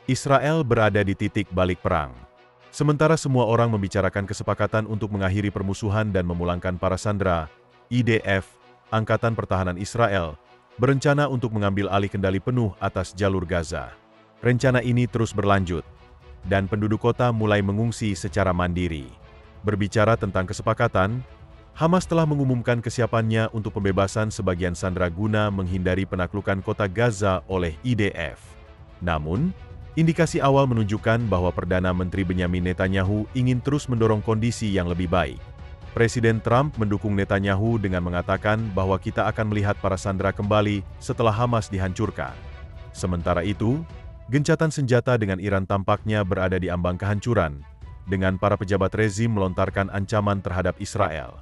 Israel berada di titik balik perang. Sementara semua orang membicarakan kesepakatan untuk mengakhiri permusuhan dan memulangkan para sandera, IDF, Angkatan Pertahanan Israel, berencana untuk mengambil alih kendali penuh atas jalur Gaza. Rencana ini terus berlanjut, dan penduduk kota mulai mengungsi secara mandiri. Berbicara tentang kesepakatan, Hamas telah mengumumkan kesiapannya untuk pembebasan sebagian sandera guna menghindari penaklukan kota Gaza oleh IDF. Namun, indikasi awal menunjukkan bahwa Perdana Menteri Benyamin Netanyahu ingin terus mendorong kondisi yang lebih baik. Presiden Trump mendukung Netanyahu dengan mengatakan bahwa kita akan melihat para sandera kembali setelah Hamas dihancurkan. Sementara itu, gencatan senjata dengan Iran tampaknya berada di ambang kehancuran, dengan para pejabat rezim melontarkan ancaman terhadap Israel.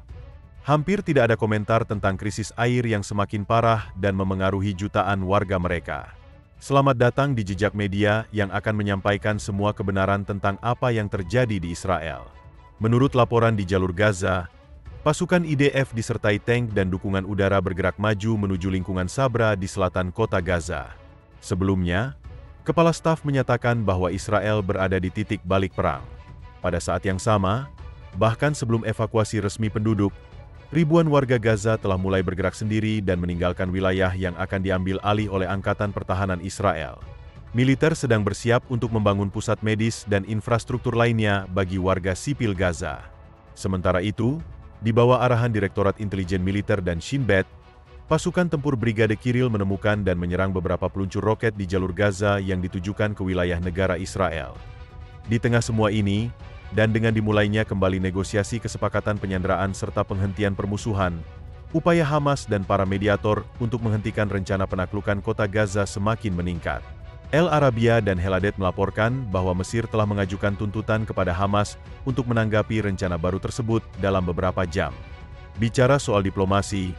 Hampir tidak ada komentar tentang krisis air yang semakin parah dan memengaruhi jutaan warga mereka. Selamat datang di Jejak Media yang akan menyampaikan semua kebenaran tentang apa yang terjadi di Israel. Menurut laporan di jalur Gaza, pasukan IDF disertai tank dan dukungan udara bergerak maju menuju lingkungan Sabra di selatan kota Gaza. Sebelumnya, Kepala Staf menyatakan bahwa Israel berada di titik balik perang. Pada saat yang sama, bahkan sebelum evakuasi resmi penduduk, ribuan warga Gaza telah mulai bergerak sendiri dan meninggalkan wilayah yang akan diambil alih oleh Angkatan Pertahanan Israel. Militer sedang bersiap untuk membangun pusat medis dan infrastruktur lainnya bagi warga sipil Gaza. Sementara itu, di bawah arahan Direktorat Intelijen Militer dan Shin Bet, pasukan tempur Brigade Kiril menemukan dan menyerang beberapa peluncur roket di jalur Gaza yang ditujukan ke wilayah negara Israel. Di tengah semua ini, dan dengan dimulainya kembali negosiasi kesepakatan penyanderaan serta penghentian permusuhan, upaya Hamas dan para mediator untuk menghentikan rencana penaklukan kota Gaza semakin meningkat. El Arabiya dan Heladet melaporkan bahwa Mesir telah mengajukan tuntutan kepada Hamas untuk menanggapi rencana baru tersebut dalam beberapa jam. Bicara soal diplomasi,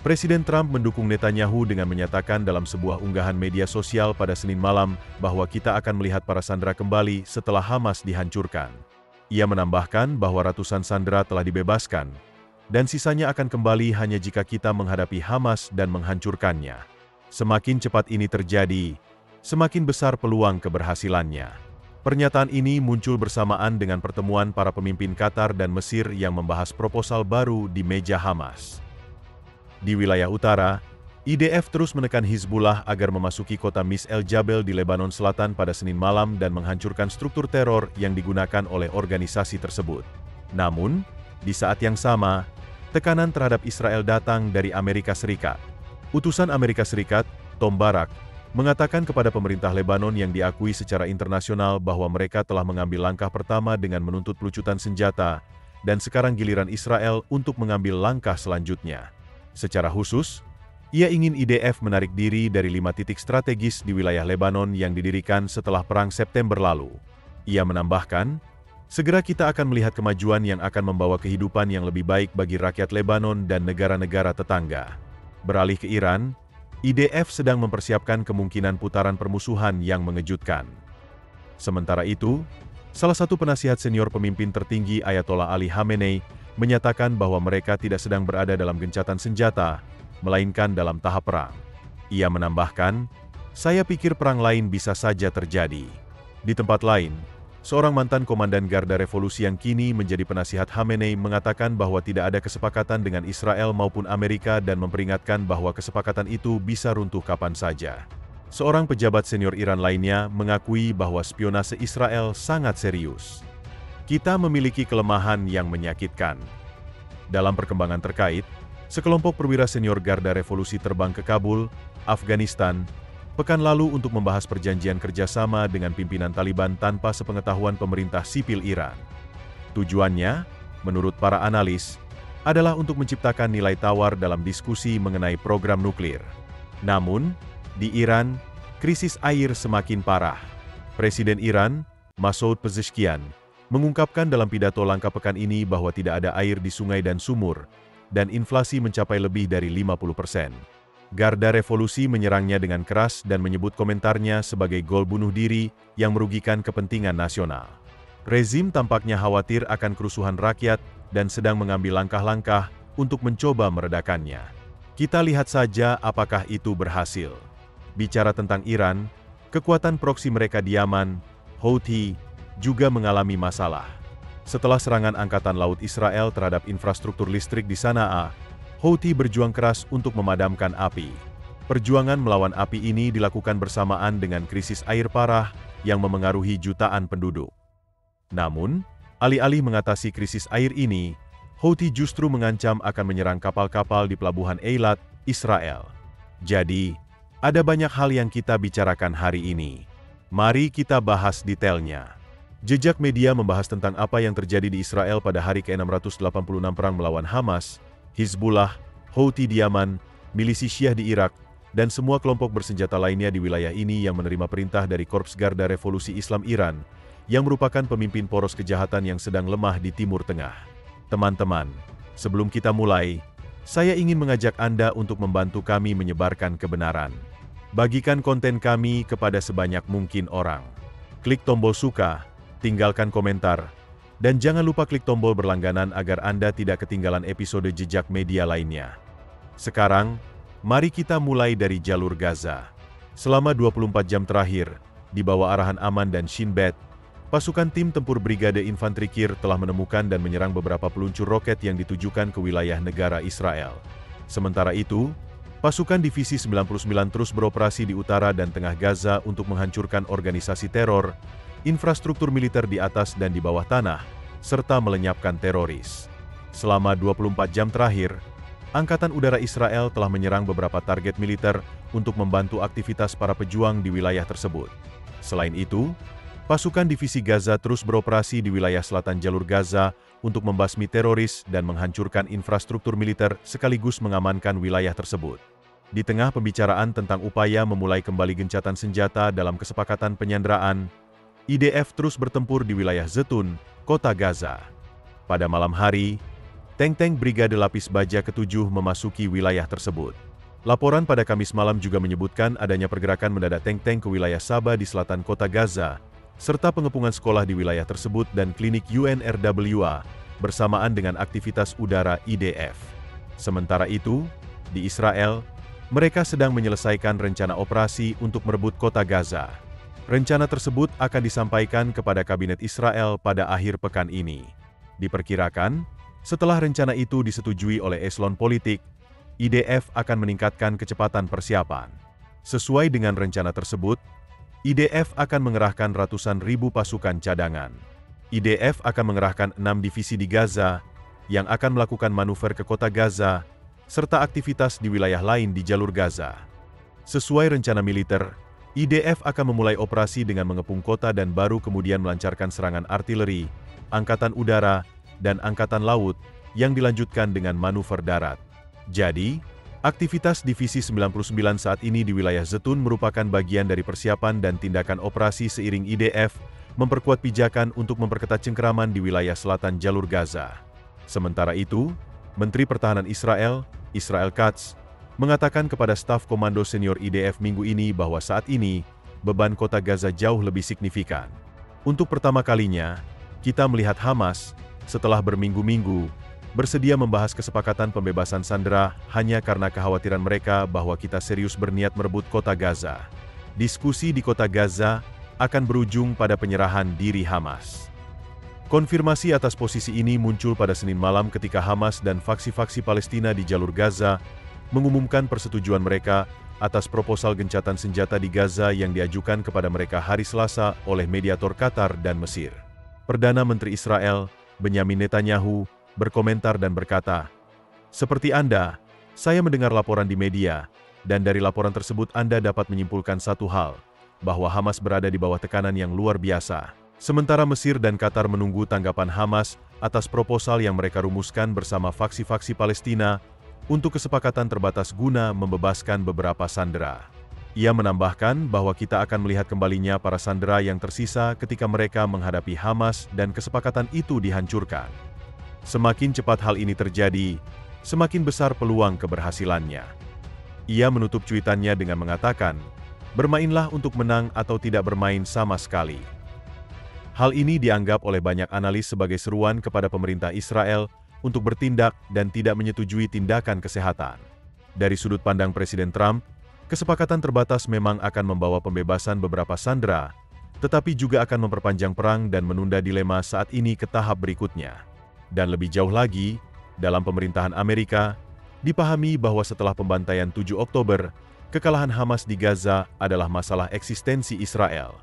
Presiden Trump mendukung Netanyahu dengan menyatakan dalam sebuah unggahan media sosial pada Senin malam bahwa kita akan melihat para sandera kembali setelah Hamas dihancurkan. Ia menambahkan bahwa ratusan sandera telah dibebaskan, dan sisanya akan kembali hanya jika kita menghadapi Hamas dan menghancurkannya. Semakin cepat ini terjadi, semakin besar peluang keberhasilannya. Pernyataan ini muncul bersamaan dengan pertemuan para pemimpin Qatar dan Mesir yang membahas proposal baru di meja Hamas. Di wilayah utara, IDF terus menekan Hizbullah agar memasuki kota Mis El Jabel di Lebanon Selatan pada Senin malam dan menghancurkan struktur teror yang digunakan oleh organisasi tersebut. Namun, di saat yang sama, tekanan terhadap Israel datang dari Amerika Serikat. Utusan Amerika Serikat, Tom Barak, mengatakan kepada pemerintah Lebanon yang diakui secara internasional bahwa mereka telah mengambil langkah pertama dengan menuntut pelucutan senjata, dan sekarang giliran Israel untuk mengambil langkah selanjutnya. Secara khusus, ia ingin IDF menarik diri dari 5 titik strategis di wilayah Lebanon yang didirikan setelah Perang September lalu. Ia menambahkan, segera kita akan melihat kemajuan yang akan membawa kehidupan yang lebih baik bagi rakyat Lebanon dan negara-negara tetangga. Beralih ke Iran, IDF sedang mempersiapkan kemungkinan putaran permusuhan yang mengejutkan. Sementara itu, salah satu penasihat senior pemimpin tertinggi Ayatollah Ali Khamenei menyatakan bahwa mereka tidak sedang berada dalam gencatan senjata, melainkan dalam tahap perang. Ia menambahkan, saya pikir perang lain bisa saja terjadi. Di tempat lain, seorang mantan komandan Garda Revolusi yang kini menjadi penasihat Khamenei mengatakan bahwa tidak ada kesepakatan dengan Israel maupun Amerika dan memperingatkan bahwa kesepakatan itu bisa runtuh kapan saja. Seorang pejabat senior Iran lainnya mengakui bahwa spionase Israel sangat serius. Kita memiliki kelemahan yang menyakitkan. Dalam perkembangan terkait, sekelompok perwira senior Garda Revolusi terbang ke Kabul, Afghanistan, pekan lalu untuk membahas perjanjian kerjasama dengan pimpinan Taliban tanpa sepengetahuan pemerintah sipil Iran. Tujuannya, menurut para analis, adalah untuk menciptakan nilai tawar dalam diskusi mengenai program nuklir. Namun, di Iran, krisis air semakin parah. Presiden Iran, Masoud Pezeshkian, mengungkapkan dalam pidato langka pekan ini bahwa tidak ada air di sungai dan sumur, dan inflasi mencapai lebih dari 50%. Garda Revolusi menyerangnya dengan keras dan menyebut komentarnya sebagai gol bunuh diri yang merugikan kepentingan nasional. Rezim tampaknya khawatir akan kerusuhan rakyat dan sedang mengambil langkah-langkah untuk mencoba meredakannya. Kita lihat saja apakah itu berhasil. Bicara tentang Iran, Kekuatan proksi mereka di Yaman, Houthi, juga mengalami masalah. Setelah serangan Angkatan Laut Israel terhadap infrastruktur listrik di Sanaa, Houthi berjuang keras untuk memadamkan api. Perjuangan melawan api ini dilakukan bersamaan dengan krisis air parah yang memengaruhi jutaan penduduk. Namun, alih-alih mengatasi krisis air ini, Houthi justru mengancam akan menyerang kapal-kapal di pelabuhan Eilat, Israel. Jadi, ada banyak hal yang kita bicarakan hari ini. Mari kita bahas detailnya. Jejak media membahas tentang apa yang terjadi di Israel pada hari ke-686 perang melawan Hamas, Hizbullah, Houthi di Yaman, milisi Syiah di Irak, dan semua kelompok bersenjata lainnya di wilayah ini yang menerima perintah dari Korps Garda Revolusi Islam Iran, yang merupakan pemimpin poros kejahatan yang sedang lemah di Timur Tengah. Teman-teman, sebelum kita mulai, saya ingin mengajak Anda untuk membantu kami menyebarkan kebenaran. Bagikan konten kami kepada sebanyak mungkin orang. Klik tombol suka, tinggalkan komentar, dan jangan lupa klik tombol berlangganan agar Anda tidak ketinggalan episode jejak media lainnya. Sekarang, mari kita mulai dari jalur Gaza. Selama 24 jam terakhir, di bawah arahan Aman dan Shin Bet, pasukan tim tempur Brigade Infanteri Kir telah menemukan dan menyerang beberapa peluncur roket yang ditujukan ke wilayah negara Israel. Sementara itu, pasukan Divisi 99 terus beroperasi di utara dan tengah Gaza untuk menghancurkan organisasi teror, infrastruktur militer di atas dan di bawah tanah, serta melenyapkan teroris. Selama 24 jam terakhir, Angkatan Udara Israel telah menyerang beberapa target militer untuk membantu aktivitas para pejuang di wilayah tersebut. Selain itu, pasukan Divisi Gaza terus beroperasi di wilayah selatan jalur Gaza untuk membasmi teroris dan menghancurkan infrastruktur militer sekaligus mengamankan wilayah tersebut. Di tengah pembicaraan tentang upaya memulai kembali gencatan senjata dalam kesepakatan penyanderaan, IDF terus bertempur di wilayah Zetun, kota Gaza. Pada malam hari, tank-tank Brigade Lapis Baja ke-7 memasuki wilayah tersebut. Laporan pada Kamis malam juga menyebutkan adanya pergerakan mendadak tank-tank ke wilayah Saba di selatan kota Gaza, serta pengepungan sekolah di wilayah tersebut dan klinik UNRWA, bersamaan dengan aktivitas udara IDF. Sementara itu, di Israel, mereka sedang menyelesaikan rencana operasi untuk merebut kota Gaza. Rencana tersebut akan disampaikan kepada Kabinet Israel pada akhir pekan ini. Diperkirakan, setelah rencana itu disetujui oleh eselon politik, IDF akan meningkatkan kecepatan persiapan. Sesuai dengan rencana tersebut, IDF akan mengerahkan ratusan ribu pasukan cadangan. IDF akan mengerahkan 6 divisi di Gaza, yang akan melakukan manuver ke kota Gaza, serta aktivitas di wilayah lain di jalur Gaza. Sesuai rencana militer, IDF akan memulai operasi dengan mengepung kota dan baru kemudian melancarkan serangan artileri, angkatan udara, dan angkatan laut, yang dilanjutkan dengan manuver darat. Jadi, aktivitas Divisi 99 saat ini di wilayah Zetun merupakan bagian dari persiapan dan tindakan operasi seiring IDF memperkuat pijakan untuk memperketat cengkeraman di wilayah selatan jalur Gaza. Sementara itu, Menteri Pertahanan Israel, Israel Katz, mengatakan kepada staf komando senior IDF minggu ini bahwa saat ini, beban kota Gaza jauh lebih signifikan. Untuk pertama kalinya, kita melihat Hamas, setelah berminggu-minggu, bersedia membahas kesepakatan pembebasan sandera hanya karena kekhawatiran mereka bahwa kita serius berniat merebut kota Gaza. Diskusi di kota Gaza akan berujung pada penyerahan diri Hamas. Konfirmasi atas posisi ini muncul pada Senin malam ketika Hamas dan faksi-faksi Palestina di jalur Gaza mengumumkan persetujuan mereka atas proposal gencatan senjata di Gaza yang diajukan kepada mereka hari Selasa oleh mediator Qatar dan Mesir. Perdana Menteri Israel, Benyamin Netanyahu, berkomentar dan berkata, "Seperti Anda, saya mendengar laporan di media, dan dari laporan tersebut Anda dapat menyimpulkan satu hal, bahwa Hamas berada di bawah tekanan yang luar biasa. Sementara Mesir dan Qatar menunggu tanggapan Hamas atas proposal yang mereka rumuskan bersama faksi-faksi Palestina untuk kesepakatan terbatas guna membebaskan beberapa sandera." Ia menambahkan bahwa kita akan melihat kembalinya para sandera yang tersisa ketika mereka menghadapi Hamas dan kesepakatan itu dihancurkan. Semakin cepat hal ini terjadi, semakin besar peluang keberhasilannya. Ia menutup cuitannya dengan mengatakan, "Bermainlah untuk menang atau tidak bermain sama sekali." Hal ini dianggap oleh banyak analis sebagai seruan kepada pemerintah Israel untuk bertindak dan tidak menyetujui tindakan kesehatan. Dari sudut pandang Presiden Trump, Kesepakatan terbatas memang akan membawa pembebasan beberapa sandera, tetapi juga akan memperpanjang perang dan menunda dilema saat ini ke tahap berikutnya. Dan lebih jauh lagi, dalam pemerintahan Amerika, dipahami bahwa setelah pembantaian 7 Oktober, kekalahan Hamas di Gaza adalah masalah eksistensi Israel.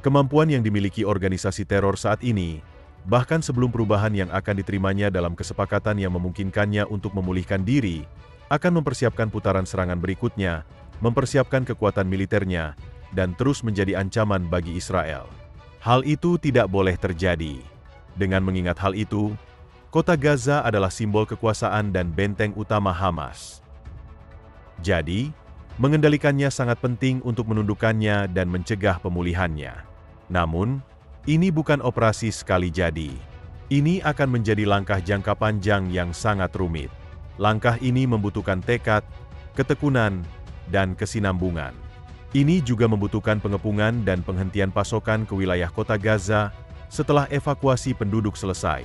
Kemampuan yang dimiliki organisasi teror saat ini, bahkan sebelum perubahan yang akan diterimanya dalam kesepakatan yang memungkinkannya untuk memulihkan diri, akan mempersiapkan putaran serangan berikutnya, mempersiapkan kekuatan militernya, dan terus menjadi ancaman bagi Israel. Hal itu tidak boleh terjadi. Dengan mengingat hal itu, kota Gaza adalah simbol kekuasaan dan benteng utama Hamas. Jadi, mengendalikannya sangat penting untuk menundukkannya dan mencegah pemulihannya. Namun, ini bukan operasi sekali jadi. Ini akan menjadi langkah jangka panjang yang sangat rumit. Langkah ini membutuhkan tekad, ketekunan, dan kesinambungan. Ini juga membutuhkan pengepungan dan penghentian pasokan ke wilayah kota Gaza setelah evakuasi penduduk selesai.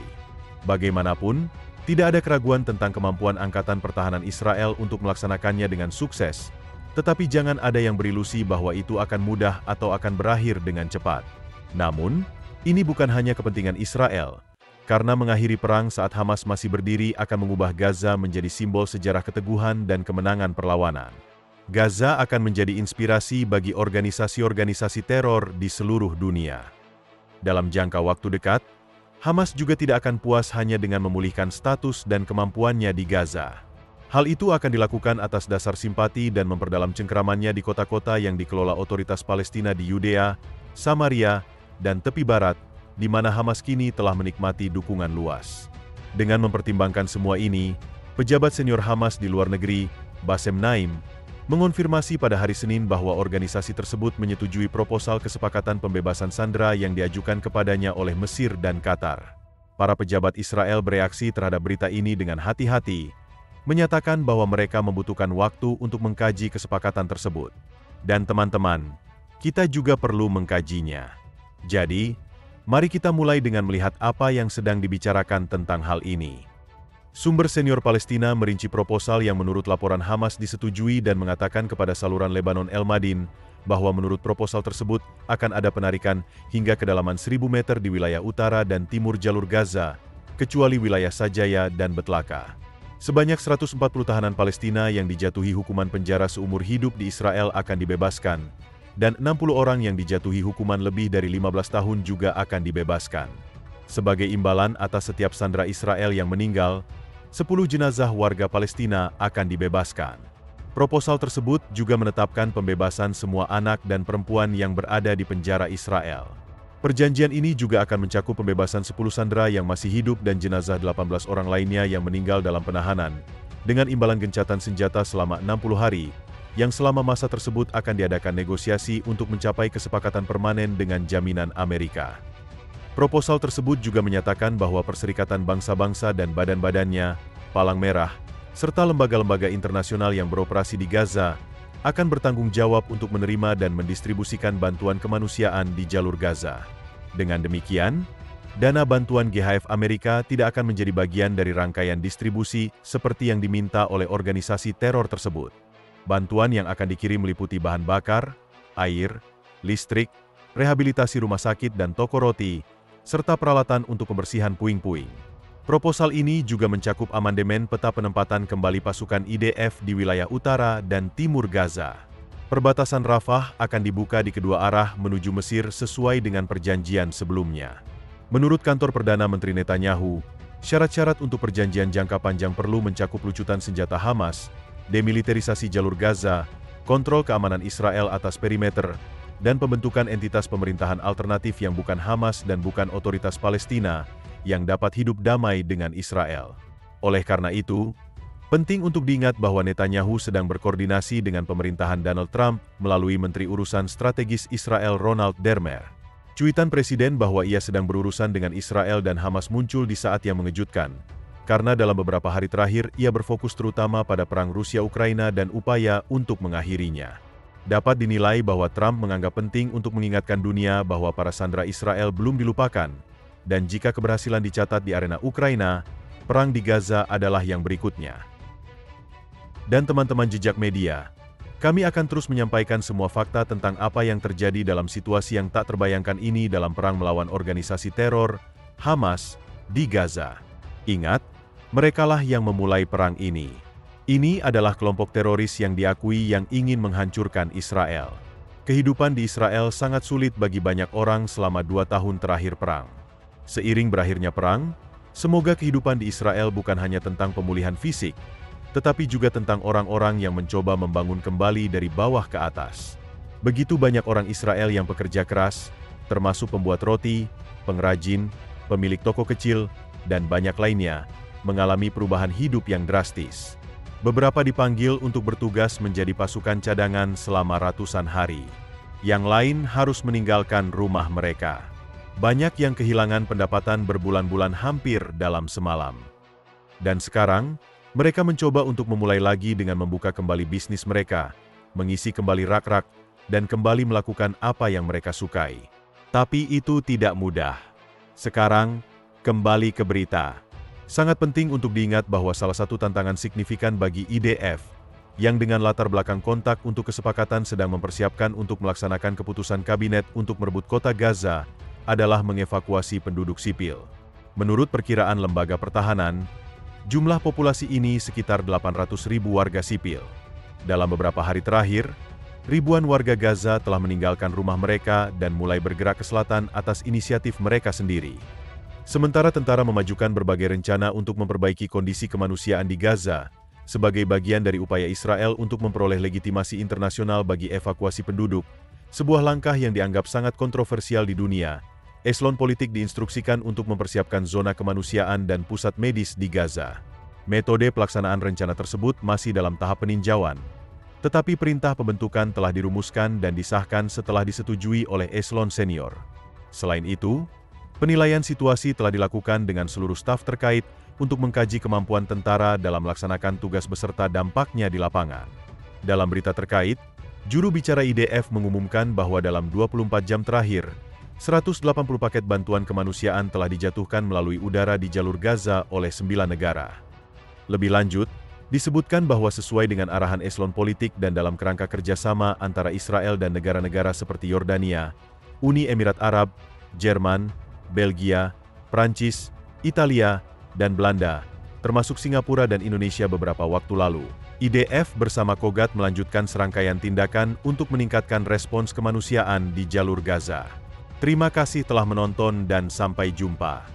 Bagaimanapun, tidak ada keraguan tentang kemampuan Angkatan Pertahanan Israel untuk melaksanakannya dengan sukses, tetapi jangan ada yang berilusi bahwa itu akan mudah atau akan berakhir dengan cepat. Namun, ini bukan hanya kepentingan Israel, karena mengakhiri perang saat Hamas masih berdiri akan mengubah Gaza menjadi simbol sejarah keteguhan dan kemenangan perlawanan. Gaza akan menjadi inspirasi bagi organisasi-organisasi teror di seluruh dunia. Dalam jangka waktu dekat, Hamas juga tidak akan puas hanya dengan memulihkan status dan kemampuannya di Gaza. Hal itu akan dilakukan atas dasar simpati dan memperdalam cengkeramannya di kota-kota yang dikelola otoritas Palestina di Yudea, Samaria, dan tepi barat, di mana Hamas kini telah menikmati dukungan luas. Dengan mempertimbangkan semua ini, pejabat senior Hamas di luar negeri, Bassem Naim, mengonfirmasi pada hari Senin bahwa organisasi tersebut menyetujui proposal kesepakatan pembebasan sandera yang diajukan kepadanya oleh Mesir dan Qatar. Para pejabat Israel bereaksi terhadap berita ini dengan hati-hati, menyatakan bahwa mereka membutuhkan waktu untuk mengkaji kesepakatan tersebut. Dan teman-teman, kita juga perlu mengkajinya. Jadi, mari kita mulai dengan melihat apa yang sedang dibicarakan tentang hal ini. Sumber senior Palestina merinci proposal yang menurut laporan Hamas disetujui dan mengatakan kepada saluran Lebanon El Madin bahwa menurut proposal tersebut akan ada penarikan hingga kedalaman 1.000 meter di wilayah utara dan timur jalur Gaza, kecuali wilayah Sajaya dan Betlaka. Sebanyak 140 tahanan Palestina yang dijatuhi hukuman penjara seumur hidup di Israel akan dibebaskan, dan 60 orang yang dijatuhi hukuman lebih dari 15 tahun juga akan dibebaskan. Sebagai imbalan atas setiap sandera Israel yang meninggal, 10 jenazah warga Palestina akan dibebaskan. Proposal tersebut juga menetapkan pembebasan semua anak dan perempuan yang berada di penjara Israel. Perjanjian ini juga akan mencakup pembebasan 10 sandera yang masih hidup dan jenazah 18 orang lainnya yang meninggal dalam penahanan, dengan imbalan gencatan senjata selama 60 hari, yang selama masa tersebut akan diadakan negosiasi untuk mencapai kesepakatan permanen dengan jaminan Amerika. Proposal tersebut juga menyatakan bahwa Perserikatan Bangsa-Bangsa dan badan-badannya, Palang Merah, serta lembaga-lembaga internasional yang beroperasi di Gaza akan bertanggung jawab untuk menerima dan mendistribusikan bantuan kemanusiaan di jalur Gaza. Dengan demikian, dana bantuan GHF Amerika tidak akan menjadi bagian dari rangkaian distribusi seperti yang diminta oleh organisasi teror tersebut. Bantuan yang akan dikirim meliputi bahan bakar, air, listrik, rehabilitasi rumah sakit dan toko roti, serta peralatan untuk pembersihan puing-puing. Proposal ini juga mencakup amandemen peta penempatan kembali pasukan IDF di wilayah utara dan timur Gaza. Perbatasan Rafah akan dibuka di kedua arah menuju Mesir sesuai dengan perjanjian sebelumnya. Menurut kantor Perdana Menteri Netanyahu, syarat-syarat untuk perjanjian jangka panjang perlu mencakup lucutan senjata Hamas, demiliterisasi jalur Gaza, kontrol keamanan Israel atas perimeter, dan pembentukan entitas pemerintahan alternatif yang bukan Hamas dan bukan otoritas Palestina, yang dapat hidup damai dengan Israel. Oleh karena itu, penting untuk diingat bahwa Netanyahu sedang berkoordinasi dengan pemerintahan Donald Trump melalui Menteri Urusan Strategis Israel Ronald Dermer. Cuitan Presiden bahwa ia sedang berurusan dengan Israel dan Hamas muncul di saat yang mengejutkan, karena dalam beberapa hari terakhir ia berfokus terutama pada perang Rusia-Ukraina dan upaya untuk mengakhirinya. Dapat dinilai bahwa Trump menganggap penting untuk mengingatkan dunia bahwa para sandera Israel belum dilupakan, dan jika keberhasilan dicatat di arena Ukraina, perang di Gaza adalah yang berikutnya. Dan teman-teman jejak media, Kami akan terus menyampaikan semua fakta tentang apa yang terjadi dalam situasi yang tak terbayangkan ini dalam perang melawan organisasi teror, Hamas, di Gaza. Ingat, merekalah yang memulai perang ini. Ini adalah kelompok teroris yang diakui yang ingin menghancurkan Israel. Kehidupan di Israel sangat sulit bagi banyak orang selama 2 tahun terakhir perang. Seiring berakhirnya perang, semoga kehidupan di Israel bukan hanya tentang pemulihan fisik, tetapi juga tentang orang-orang yang mencoba membangun kembali dari bawah ke atas. Begitu banyak orang Israel yang bekerja keras, termasuk pembuat roti, pengrajin, pemilik toko kecil, dan banyak lainnya, mengalami perubahan hidup yang drastis. Beberapa dipanggil untuk bertugas menjadi pasukan cadangan selama ratusan hari. Yang lain harus meninggalkan rumah mereka. Banyak yang kehilangan pendapatan berbulan-bulan hampir dalam semalam. Dan sekarang, mereka mencoba untuk memulai lagi dengan membuka kembali bisnis mereka, mengisi kembali rak-rak, dan kembali melakukan apa yang mereka sukai. Tapi itu tidak mudah. Sekarang, kembali ke berita. Sangat penting untuk diingat bahwa salah satu tantangan signifikan bagi IDF, yang dengan latar belakang kontak untuk kesepakatan sedang mempersiapkan untuk melaksanakan keputusan kabinet untuk merebut kota Gaza, adalah mengevakuasi penduduk sipil. Menurut perkiraan lembaga pertahanan, jumlah populasi ini sekitar 800.000 warga sipil. Dalam beberapa hari terakhir, ribuan warga Gaza telah meninggalkan rumah mereka dan mulai bergerak ke selatan atas inisiatif mereka sendiri. Sementara tentara memajukan berbagai rencana untuk memperbaiki kondisi kemanusiaan di Gaza, sebagai bagian dari upaya Israel untuk memperoleh legitimasi internasional bagi evakuasi penduduk, sebuah langkah yang dianggap sangat kontroversial di dunia. Eselon politik diinstruksikan untuk mempersiapkan zona kemanusiaan dan pusat medis di Gaza. Metode pelaksanaan rencana tersebut masih dalam tahap peninjauan. Tetapi perintah pembentukan telah dirumuskan dan disahkan setelah disetujui oleh eselon senior. Selain itu, penilaian situasi telah dilakukan dengan seluruh staf terkait untuk mengkaji kemampuan tentara dalam melaksanakan tugas beserta dampaknya di lapangan. Dalam berita terkait, juru bicara IDF mengumumkan bahwa dalam 24 jam terakhir, 180 paket bantuan kemanusiaan telah dijatuhkan melalui udara di jalur Gaza oleh 9 negara. Lebih lanjut, disebutkan bahwa sesuai dengan arahan eselon politik dan dalam kerangka kerjasama antara Israel dan negara-negara seperti Yordania, Uni Emirat Arab, Jerman, Belgia, Prancis, Italia, dan Belanda, termasuk Singapura dan Indonesia beberapa waktu lalu, IDF bersama Kogat melanjutkan serangkaian tindakan untuk meningkatkan respons kemanusiaan di jalur Gaza. Terima kasih telah menonton dan sampai jumpa.